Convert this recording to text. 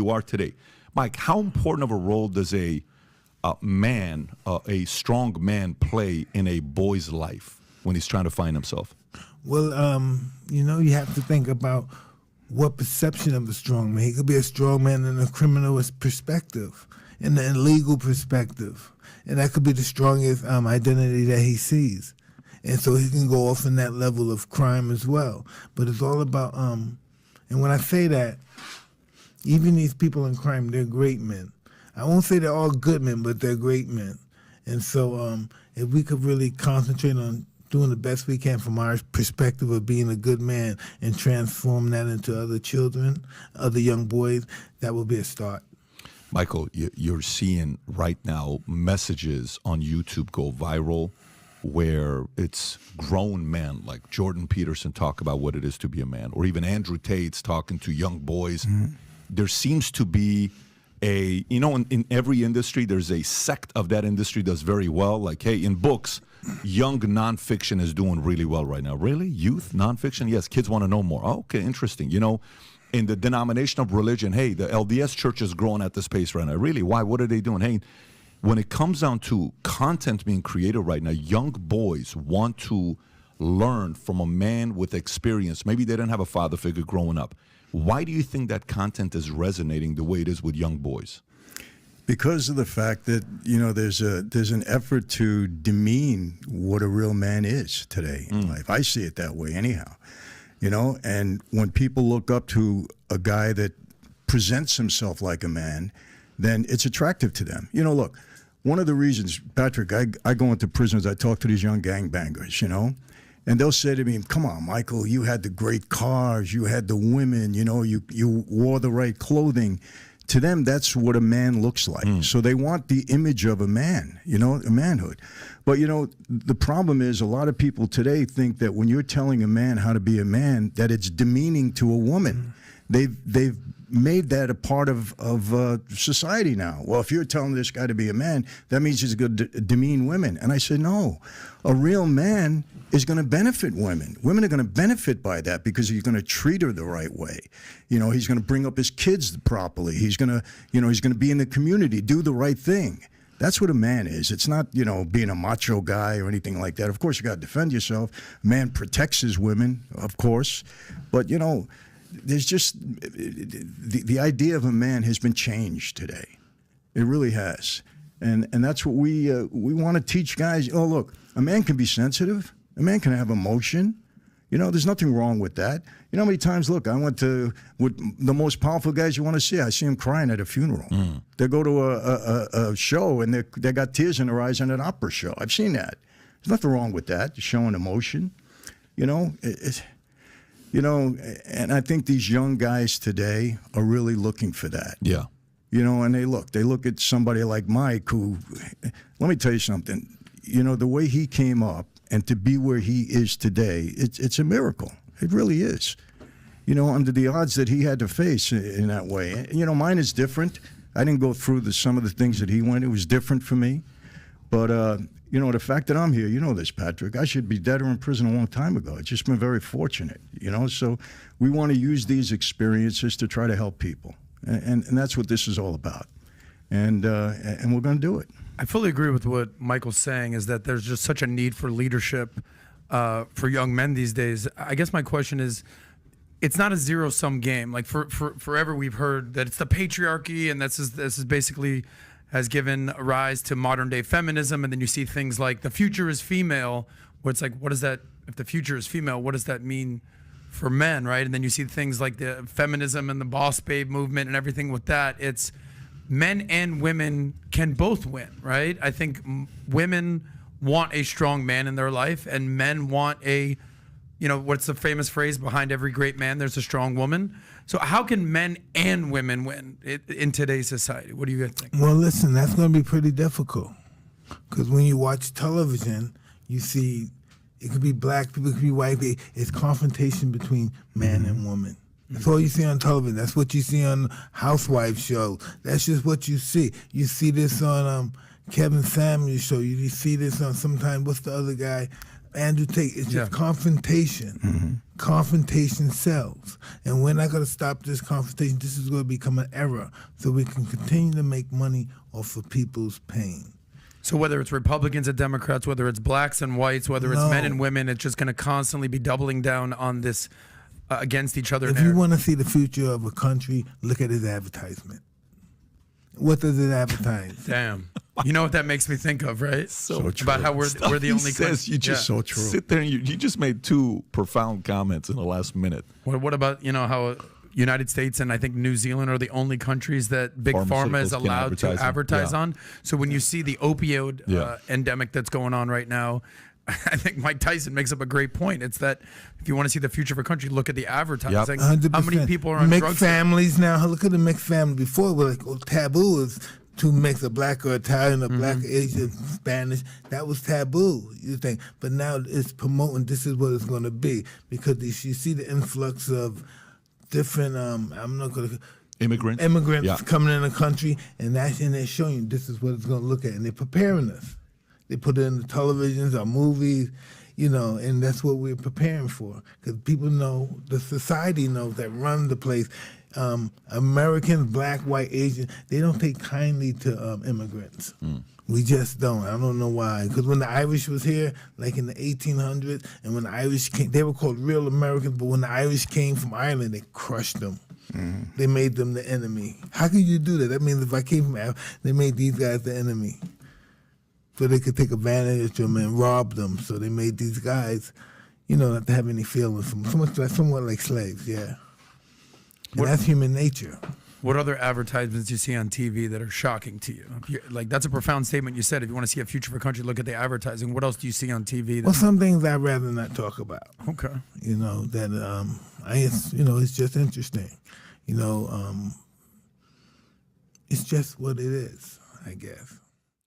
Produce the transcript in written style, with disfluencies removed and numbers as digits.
you are today. Mike, how important of a role does a strong man play in a boy's life when he's trying to find himself? Well, you have to think about what perception of a strong man. He could be a strong man in a criminalist perspective, in the legal perspective. And that could be the strongest identity that he sees. And so he can go off in that level of crime as well. But it's all about, and when I say that, even these people in crime, they're great men. I won't say they're all good men, but they're great men. And so if we could really concentrate on doing the best we can from our perspective of being a good man and transform that into other children, other young boys, that would be a start. Michael, you're seeing right now messages on YouTube go viral where it's grown men like Jordan Peterson talk about what it is to be a man, or even Andrew Tate's talking to young boys. Mm-hmm. There seems to be in every industry, there's a sect of that industry does very well. Like, hey, in books, young nonfiction is doing really well right now. Really? Youth nonfiction? Yes, kids want to know more. Oh, okay, interesting. In the denomination of religion, hey, the LDS church is growing at this pace right now. Really? Why? What are they doing? Hey, when it comes down to content being created right now, young boys want to learn from a man with experience. Maybe they didn't have a father figure growing up. Why do you think that content is resonating the way it is with young boys? Because of the fact that, there's an effort to demean what a real man is today in life. I see it that way anyhow. And when people look up to a guy that presents himself like a man, then it's attractive to them. Look, one of the reasons, Patrick, I go into prisons, I talk to these young gangbangers, and they'll say to me, come on, Michael, you had the great cars, you had the women, you wore the right clothing. To them, that's what a man looks like. So they want the image of a man, a manhood. But, the problem is a lot of people today think that when you're telling a man how to be a man, that it's demeaning to a woman. They've made that a part of society now. Well, if you're telling this guy to be a man, that means he's going to demean women. And I said, no, a real man is going to benefit women. Women are going to benefit by that because he's going to treat her the right way. He's going to bring up his kids properly. He's going to, he's going to be in the community, do the right thing. That's what a man is. It's not, being a macho guy or anything like that. Of course, you got to defend yourself. A man protects his women, of course. But, there's just the idea of a man has been changed today. It really has. And that's what we want to teach guys. Oh, look, a man can be sensitive. A man can have emotion. There's nothing wrong with that. How many times, look, I went to with the most powerful guys you want to see. I see them crying at a funeral. They go to a show and they got tears in their eyes in an opera show. I've seen that. There's nothing wrong with that, showing emotion. And I think these young guys today are really looking for that. Yeah. And they look at somebody like Mike who, let me tell you something, the way he came up and to be where he is today, it's a miracle. It really is. Under the odds that he had to face in that way. Mine is different. I didn't go through some of the things that he went. It was different for me. But, the fact that I'm here, this, Patrick, I should be dead or in prison a long time ago. It's just been very fortunate, So we want to use these experiences to try to help people. And that's what this is all about. And we're going to do it. I fully agree with what Michael's saying, is that there's just such a need for leadership for young men these days. I guess my question is, it's not a zero-sum game. Like forever we've heard that it's the patriarchy, and this is basically has given rise to modern-day feminism, and then you see things like the future is female, where it's like, what is that? If the future is female, what does that mean for men, right? And then you see things like the feminism and the boss babe movement and everything with that. It's men and women can both win, right? I think women want a strong man in their life, and men want what's the famous phrase, behind every great man, there's a strong woman. So how can men and women win in today's society? What do you guys think? Well, listen, that's going to be pretty difficult. Because when you watch television, you see it could be black people, it could be white people. It's confrontation between man and woman. That's all you see on television. That's what you see on housewives shows. That's just what you see. You see this on Kevin Samuels show. You see this on sometimes, what's the other guy? Andrew Tate. It's just Yeah. confrontation. Confrontation sells. And we're not going to stop this confrontation. This is going to become an era so we can continue to make money off of people's pain. So whether it's Republicans and Democrats, whether it's blacks and whites, whether it's men No. and women, it's just going to constantly be doubling down on this against each other. If you want to see the future of a country, look at his advertisement. What does it advertise? Damn. You know what that makes me think of, right? So true. About how we're the He only says country. you just So true. sit there and you just made two profound comments in the last minute. What about, how United States and I think New Zealand are the only countries that big pharma is Pharmaceuticals can allowed to advertise on. advertise Yeah. on. So when you see the opioid Yeah. endemic that's going on right now, I think Mike Tyson makes up a great point. It's that if you want to see the future of a country, look at the advertising. 100%. How many people are on mixed drugs? families now? Look at the mixed family. Before, it was like taboo is to mix a black or Italian, a black, Asian, Spanish. That was taboo, you think. But now it's promoting this is what it's going to be. Because you see the influx of different, I'm not going to... Immigrants? Immigrants Yeah. coming in the country, and they're showing you this is what it's going to look at. And they're preparing us. They put it in the televisions or movies, and that's what we're preparing for. Because people know, the society knows that runs the place. Americans, black, white, Asian, they don't take kindly to immigrants. We just don't. I don't know why. Because when the Irish was here, like in the 1800s, and when the Irish came, they were called real Americans, but when the Irish came from Ireland, they crushed them. They made them the enemy. How can you do that? That means if I came from Africa, they made these guys the enemy. So they could take advantage of them and rob them. So they made these guys, not to have any feelings. Somewhat like slaves, yeah. And that's human nature. What other advertisements you see on TV that are shocking to you? Like, that's a profound statement you said. If you want to see a future of a country, look at the advertising. What else do you see on TV? Well, some things I'd rather not talk about. Okay. It's just interesting. It's just what it is, I guess.